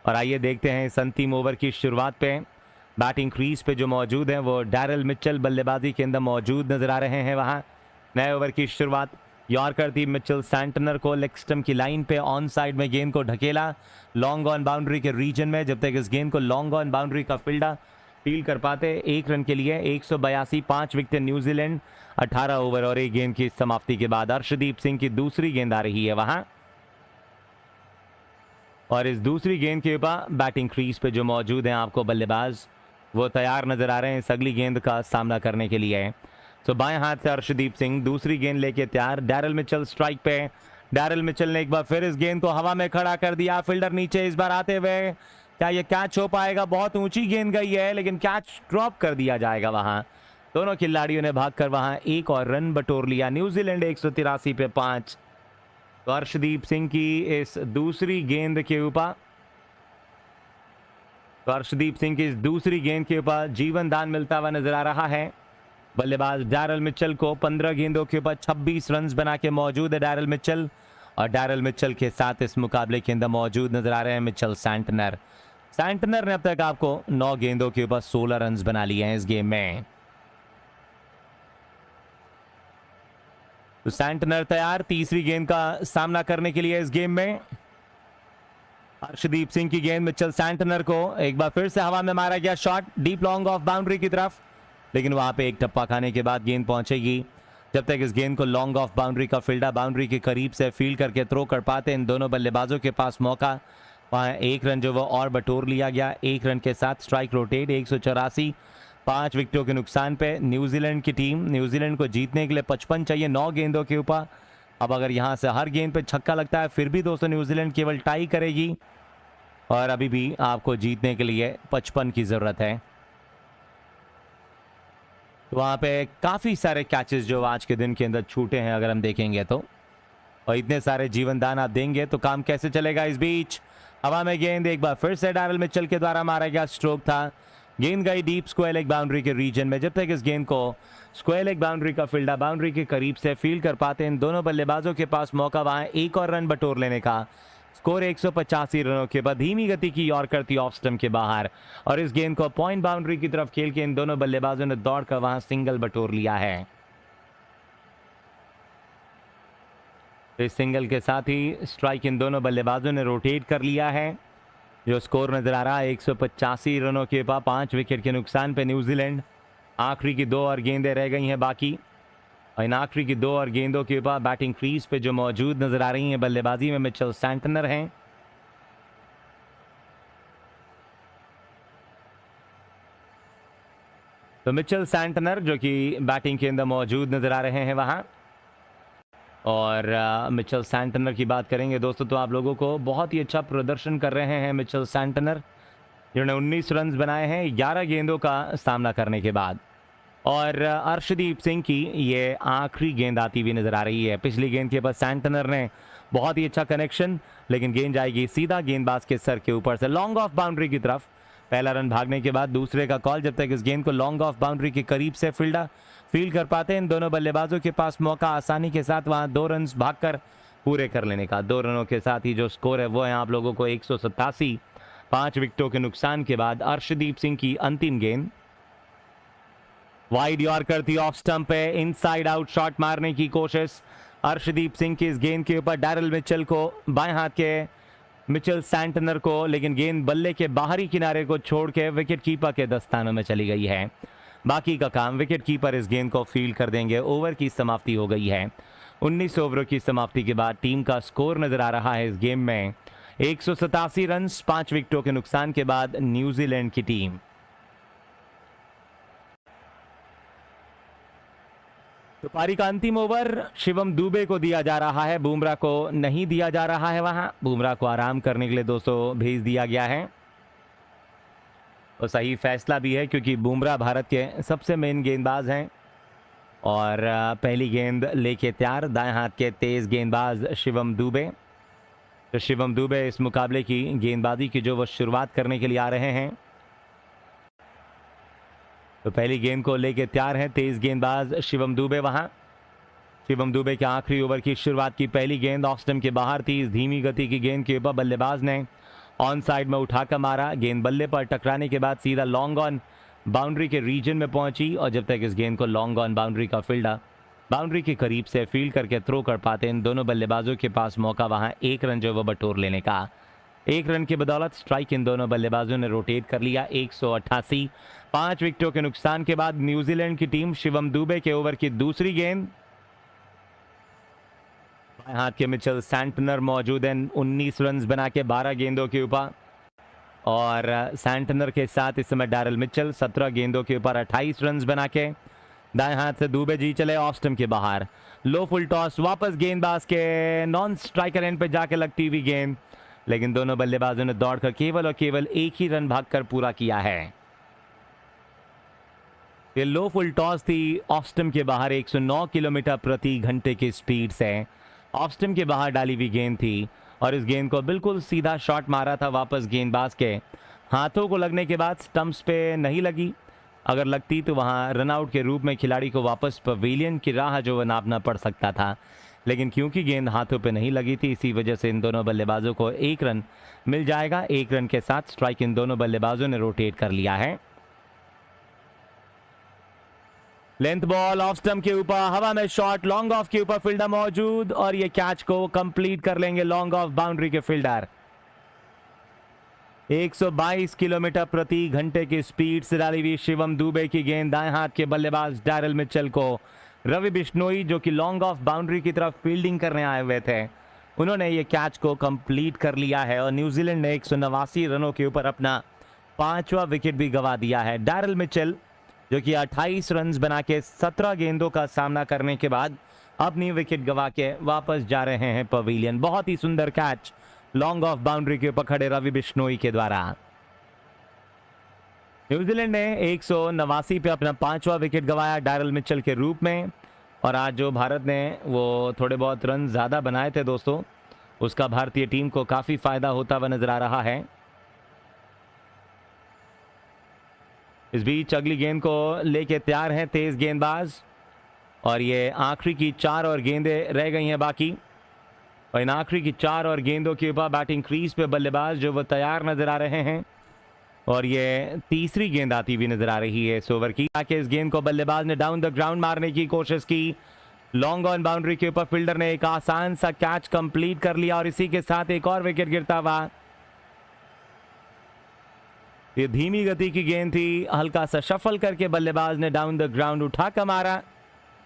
और आइए देखते हैं इस अंतिम ओवर की शुरुआत पे बैटिंग क्रीज पे जो मौजूद हैं वो डैरल मिचेल बल्लेबाजी के अंदर मौजूद नजर आ रहे हैं। वहां नए ओवर की शुरुआत यॉर्कर थी मिचेल सैंटनर को लेग स्टंप की लाइन पे ऑन साइड में गेंद को ढकेला लॉन्ग ऑन बाउंड्री के रीजन में। जब तक इस गेंद को लॉन्ग ऑन बाउंड्री का फील्ड कर पाते 1 रन के लिए 182, 5 विकेट न्यूजीलैंड 18 ओवर और 1 गेंद की समाप्ति के बाद अर्शदीप सिंह की दूसरी गेंद आ रही है वहां और इस दूसरी गेंद के ऊपर बैटिंग क्रीज पे जो मौजूद हैं आपको बल्लेबाज वो तैयार नजर आ रहे हैं इस अगली गेंद का सामना करने के लिए। तो बाएं हाथ से अर्शदीप सिंह दूसरी गेंद लेके तैयार। डैरल मिचेल स्ट्राइक पे। डैरल मिचेल ने एक बार फिर इस गेंद को हवा में खड़ा कर दिया। फील्डर नीचे इस बार आते हुए क्या ये कैच हो पाएगा? बहुत ऊंची गेंद गई है लेकिन कैच ड्रॉप कर दिया जाएगा। वहां दोनों खिलाड़ियों ने भागकर वहां एक और रन बटोर लिया। न्यूजीलैंड 183 पे 5। तो अर्शदीप सिंह की इस दूसरी गेंद के ऊपर जीवन दान मिलता हुआ नजर आ रहा है। बल्लेबाज डैरल मिचेल को 15 गेंदों के ऊपर 26 रन बना के मौजूद है डैरल मिचेल और डैरल मिचेल के साथ इस मुकाबले के अंदर मौजूद नजर आ रहे हैं मिचेल सैंटनर ने अब तक आपको 9 गेंदों के ऊपर 16 रन बना लिए हैं इस गेम में। तो सैंटनर तैयार तीसरी गेंद का सामना करने के लिए इस गेम में। अर्शदीप सिंह की गेंद मिचेल सैंटनर को एक बार फिर से हवा में मारा गया shot deep long off boundary की तरफ, लेकिन वहां पे एक टप्पा खाने के बाद गेंद पहुंचेगी। जब तक इस गेंद को लॉन्ग ऑफ बाउंड्री का फील्डर बाउंड्री के करीब से फील्ड करके थ्रो कर पाते इन दोनों बल्लेबाजों के पास मौका। वहां 1 रन जो वो और बटोर लिया गया। 1 रन के साथ स्ट्राइक रोटेट 184, 5 विकेटों के नुकसान पे न्यूजीलैंड की टीम। न्यूजीलैंड को जीतने के लिए 55 चाहिए 9 गेंदों के ऊपर। अब अगर यहां से हर गेंद पे छक्का लगता है फिर भी दोस्तों न्यूजीलैंड केवल टाई करेगी और अभी भी आपको जीतने के लिए 55 की जरूरत है। तो वहां पे काफी सारे कैचेस जो आज के दिन के अंदर छूटे हैं अगर हम देखेंगे तो, और इतने सारे जीवन दान आप देंगे तो काम कैसे चलेगा। इस बीच हवा में गेंद एक बार फिर से डैरल मिचेल के द्वारा मारा गया स्ट्रोक था। गेंद गई डीप स्क्वायर लेग बाउंड्री के रीजन में। जब तक इस गेंद को स्क्वायर लेग बाउंड्री का फील्डर बाउंड्री के करीब से फील्ड कर पाते इन दोनों बल्लेबाजों के पास मौका वहां एक और रन बटोर लेने का। स्कोर 185 रनों के बाद धीमी गति की यॉर्कर थी ऑफ स्टंप के बाहर और इस गेंद को पॉइंट बाउंड्री की तरफ खेल के इन दोनों बल्लेबाजों ने दौड़कर वहां सिंगल बटोर लिया है। इस सिंगल के साथ ही स्ट्राइक इन दोनों बल्लेबाजों ने रोटेट कर लिया है। जो स्कोर नजर आ रहा है 185 रनों के बाद 5 विकेट के नुकसान पे न्यूजीलैंड। आखिरी की 2 और गेंदें रह गई हैं बाकी और इन आखिरी की 2 और गेंदों के ऊपर बैटिंग क्रीज पे जो मौजूद नजर आ रही हैं बल्लेबाजी में मिचेल सैंटनर हैं। तो मिचेल सैंटनर जो कि बैटिंग के अंदर मौजूद नजर आ रहे हैं वहां। और मिचेल सैंटनर की बात करेंगे दोस्तों तो आप लोगों को बहुत ही अच्छा प्रदर्शन कर रहे हैं मिचेल सैंटनर जिन्होंने 19 रन बनाए हैं 11 गेंदों का सामना करने के बाद। और अर्शदीप सिंह की ये आखिरी गेंद आती हुई नजर आ रही है। पिछली गेंद के बाद सैंटनर ने बहुत ही अच्छा कनेक्शन, लेकिन गेंद जाएगी सीधा गेंदबाज के सर के ऊपर से लॉन्ग ऑफ बाउंड्री की तरफ। पहला रन भागने के बाद दूसरे का कॉल। जब तक इस गेंद को लॉन्ग ऑफ बाउंड्री के करीब से फील्ड कर पाते हैं इन दोनों बल्लेबाजों के पास मौका आसानी के साथ वहां 2 रन भागकर पूरे कर लेने का। 2 रनों के साथ ही जो स्कोर है वो है आप लोगों को 187, 5 विकेटों के नुकसान के बाद। अर्शदीप सिंह की अंतिम गेंद वाइड यॉर्कर थी ऑफ स्टंप पे इनसाइड आउट शॉट मारने की कोशिश अर्शदीप सिंह की इस गेंद के ऊपर डैरल मिचेल को बाएं हाथ के मिचेल सैंटनर को, लेकिन गेंद बल्ले के बाहरी किनारे को छोड़ के विकेट कीपर के दस्तानों में चली गई है। बाकी का काम विकेट कीपर इस गेंद को फील्ड कर देंगे। ओवर की समाप्ति हो गई है। 19 ओवरों की समाप्ति के बाद टीम का स्कोर नजर आ रहा है इस गेम में 187 रन 5 विकेटों के नुकसान के बाद न्यूजीलैंड की टीम। तो पारी का अंतिम ओवर शिवम दुबे को दिया जा रहा है, बुमराह को नहीं दिया जा रहा है। वहां बुमराह को आराम करने के लिए दोस्तों भेज दिया गया है और सही फैसला भी है क्योंकि बुमराह भारत के सबसे मेन गेंदबाज हैं। और पहली गेंद लेके तैयार दाएं हाथ के तेज गेंदबाज शिवम दुबे। तो शिवम दुबे इस मुकाबले की गेंदबाजी की जो वो शुरुआत करने के लिए आ रहे हैं। तो पहली गेंद को लेके तैयार हैं तेज गेंदबाज शिवम दुबे। वहां शिवम दुबे के आखिरी ओवर की शुरुआत की पहली गेंद ऑफ स्टंप के बाहर थी। इस धीमी गति की गेंद के ऊपर बल्लेबाज ने ऑन साइड में उठाकर मारा, गेंद बल्ले पर टकराने के बाद सीधा लॉन्ग ऑन बाउंड्री के रीजन में पहुंची, और जब तक इस गेंद को लॉन्ग ऑन बाउंड्री का फील्डर बाउंड्री के करीब से फील्ड करके थ्रो कर पाते, इन दोनों बल्लेबाजों के पास मौका वहां एक रन जो वो बटोर लेने का। एक रन की बदौलत स्ट्राइक इन दोनों बल्लेबाजों ने रोटेट कर लिया। 188। 5 विकेटों के नुकसान के बाद न्यूजीलैंड की टीम, शिवम दुबे के ओवर की दूसरी गेंद, हाथ के मिचेल सैंटनर मौजूद हैं 19 रन बना के 12 गेंदों के ऊपर, और सैंटनर के साथ इस समय डैरल मिचेल 17 गेंदों के ऊपर 28 रन बना के। दाएं हाथ से दुबे जी चले ऑफ स्टंप के बाहर, लो फुल टॉस, वापस गेंदबाज के नॉन स्ट्राइकर एंड पे जाके लगती हुई गेंद, लेकिन दोनों बल्लेबाजों ने दौड़कर केवल और केवल एक ही रन भागकर पूरा किया है। ये लो फुल टॉस थी ऑफ स्टंप के बाहर 109 किलोमीटर प्रति घंटे की स्पीड से ऑफ स्टंप के बाहर डाली हुई गेंद थी, और इस गेंद को बिल्कुल सीधा शॉट मारा था वापस गेंदबाज के हाथों को लगने के बाद, स्टंप्स पे नहीं लगी। अगर लगती तो वहां रनआउट के रूप में खिलाड़ी को वापस पवेलियन की राह जो नापना पड़ सकता था, लेकिन क्योंकि गेंद हाथों पे नहीं लगी थी, इसी वजह से इन दोनों बल्लेबाजों को एक रन मिल जाएगा। एक रन के साथ स्ट्राइक इन दोनों बल्लेबाजों ने रोटेट कर लिया है। लेंथ बॉल ऑफ स्टंप के ऊपर, हवा में शॉट, लॉन्ग ऑफ के ऊपर फील्डर मौजूद, और ये कैच को कंप्लीट कर लेंगे लॉन्ग ऑफ बाउंड्री के फील्डर। 122 किलोमीटर प्रति घंटे की स्पीड से डाली हुई शिवम दुबे की गेंद दाएं हाथ के बल्लेबाज डैरल मिचेल को रवि बिश्नोई, जो कि लॉन्ग ऑफ बाउंड्री की तरफ फील्डिंग करने आए हुए थे, उन्होंने ये कैच को कंप्लीट कर लिया है, और न्यूजीलैंड ने 189 रनों के ऊपर अपना 5वां विकेट भी गंवा दिया है। डैरल मिचेल जो कि 28 रन बना के 17 गेंदों का सामना करने के बाद अपनी विकेट गंवा के वापस जा रहे हैं पवेलियन। बहुत ही सुंदर कैच लॉन्ग ऑफ बाउंड्री के ऊपर खड़े रवि बिश्नोई के द्वारा। न्यूजीलैंड ने 189 पे अपना 5वां विकेट गंवाया डैरल मिचेल के रूप में, और आज जो भारत ने वो थोड़े बहुत रन ज़्यादा बनाए थे दोस्तों, उसका भारतीय टीम को काफ़ी फायदा होता हुआ नजर आ रहा है। इस बीच अगली गेंद को लेके तैयार हैं तेज गेंदबाज, और ये आखिरी की 4 और गेंदें रह गई हैं बाकी, और इन आखिरी की 4 और गेंदों के ऊपर बैटिंग क्रीज पे बल्लेबाज जो वो तैयार नजर आ रहे हैं, और ये तीसरी गेंद आती हुई नजर आ रही है इस ओवर की। ताकि इस गेंद को बल्लेबाज ने डाउन द ग्राउंड मारने की कोशिश की, लॉन्ग ऑन बाउंड्री के ऊपर फील्डर ने एक आसान सा कैच कंप्लीट कर लिया, और इसी के साथ एक और विकेट गिरता हुआ। ये धीमी गति की गेंद थी, हल्का सा शफल करके बल्लेबाज ने डाउन द ग्राउंड उठाकर मारा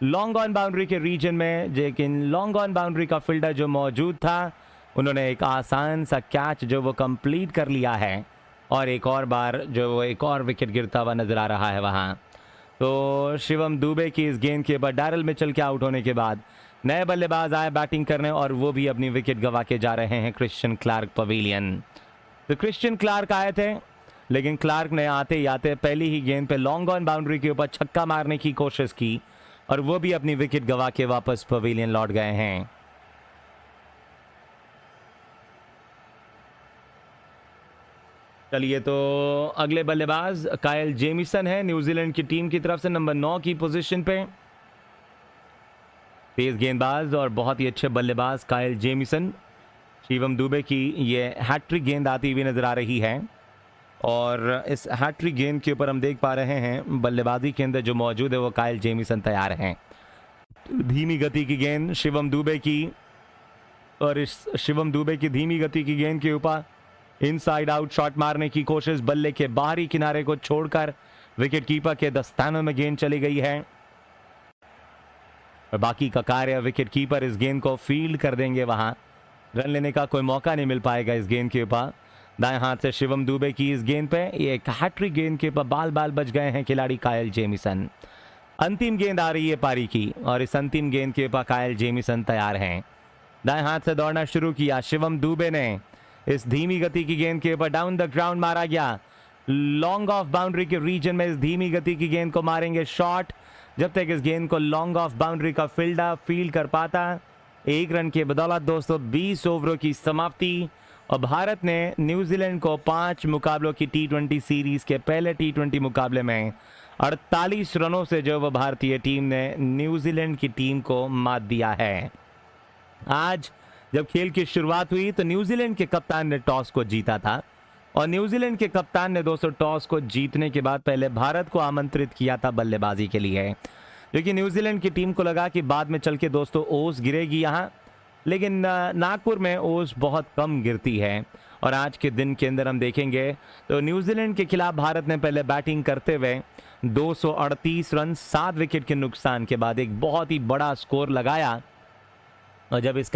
लॉन्ग ऑन बाउंड्री के रीजन में, लेकिन लॉन्ग ऑन बाउंड्री का फील्डर जो मौजूद था, उन्होंने एक आसान सा कैच जो वो कंप्लीट कर लिया है, और एक और बार जो एक और विकेट गिरता हुआ नजर आ रहा है वहां। तो शिवम दुबे की इस गेंद के बाद डैरल मिचेल के आउट होने के बाद नए बल्लेबाज आए बैटिंग करने, और वो भी अपनी विकेट गंवा के जा रहे हैं क्रिश्चियन क्लार्क पवेलियन। तो क्रिश्चियन क्लार्क आए थे, लेकिन क्लार्क ने आते ही आते पहली ही गेंद पे लॉन्ग ऑन बाउंड्री के ऊपर छक्का मारने की कोशिश की, और वो भी अपनी विकेट गंवा के वापस पवेलियन लौट गए हैं। चलिए, तो अगले बल्लेबाज कायल जेमिसन है न्यूजीलैंड की टीम की तरफ से, नंबर 9 की पोजीशन पे। तेज गेंदबाज और बहुत ही अच्छे बल्लेबाज कायल जेमिसन। शिवम दुबे की ये हैट्रिक गेंद आती हुई नजर आ रही है, और इस हैट्रिक गेंद के ऊपर हम देख पा रहे हैं बल्लेबाजी के अंदर जो मौजूद है वो कायल जेमिसन तैयार हैं। धीमी गति की गेंद शिवम दुबे की, और इस शिवम दुबे की धीमी गति की गेंद के ऊपर इनसाइड आउट शॉट मारने की कोशिश, बल्ले के बाहरी किनारे को छोड़कर विकेट कीपर के दस्तानों में गेंद चली गई है, और बाकी का कार्य विकेट कीपर इस गेंद को फील्ड कर देंगे, वहां रन लेने का कोई मौका नहीं मिल पाएगा इस गेंद के ऊपर। दाएं हाथ से शिवम दुबे की इस गेंद पे ये एक हैट्रिक गेंद के ऊपर बाल बाल बच गए हैं खिलाड़ी कायल जेमिसन। अंतिम गेंद आ रही है पारी की, और इस अंतिम गेंद के ऊपर कायल जेमिसन तैयार हैं। दाएं हाथ से दौड़ना शुरू किया शिवम दुबे ने, इस धीमी गति की गेंद के ऊपर डाउन द ग्राउंड मारा गया, लॉन्ग ऑफ बाउंड्री के रीजन में इस धीमी गति की गेंद को मारेंगे शॉट, जब तक इस गेंद को लॉन्ग ऑफ बाउंड्री का फील्डर फील्ड कर पाता। एक रन के बदौलत दोस्तों 20 ओवरों की समाप्ति, और भारत ने न्यूजीलैंड को 5 मुकाबलों की T20 सीरीज के पहले T20 मुकाबले में 48 रनों से जो वह भारतीय टीम ने न्यूजीलैंड की टीम को मात दिया है। आज जब खेल की शुरुआत हुई तो न्यूजीलैंड के कप्तान ने टॉस को जीता था और न्यूजीलैंड के कप्तान ने दोस्तों टॉस को जीतने के बाद पहले भारत को आमंत्रित किया था बल्लेबाजी के लिए, क्योंकि न्यूजीलैंड की टीम को लगा कि बाद में चल के दोस्तों ओस गिरेगी यहाँ, लेकिन नागपुर में ओस बहुत कम गिरती है। और आज के दिन के अंदर हम देखेंगे तो न्यूजीलैंड के खिलाफ भारत ने पहले बैटिंग करते हुए 238 रन 7 विकेट के नुकसान के बाद एक बहुत ही बड़ा स्कोर लगाया और जब इसका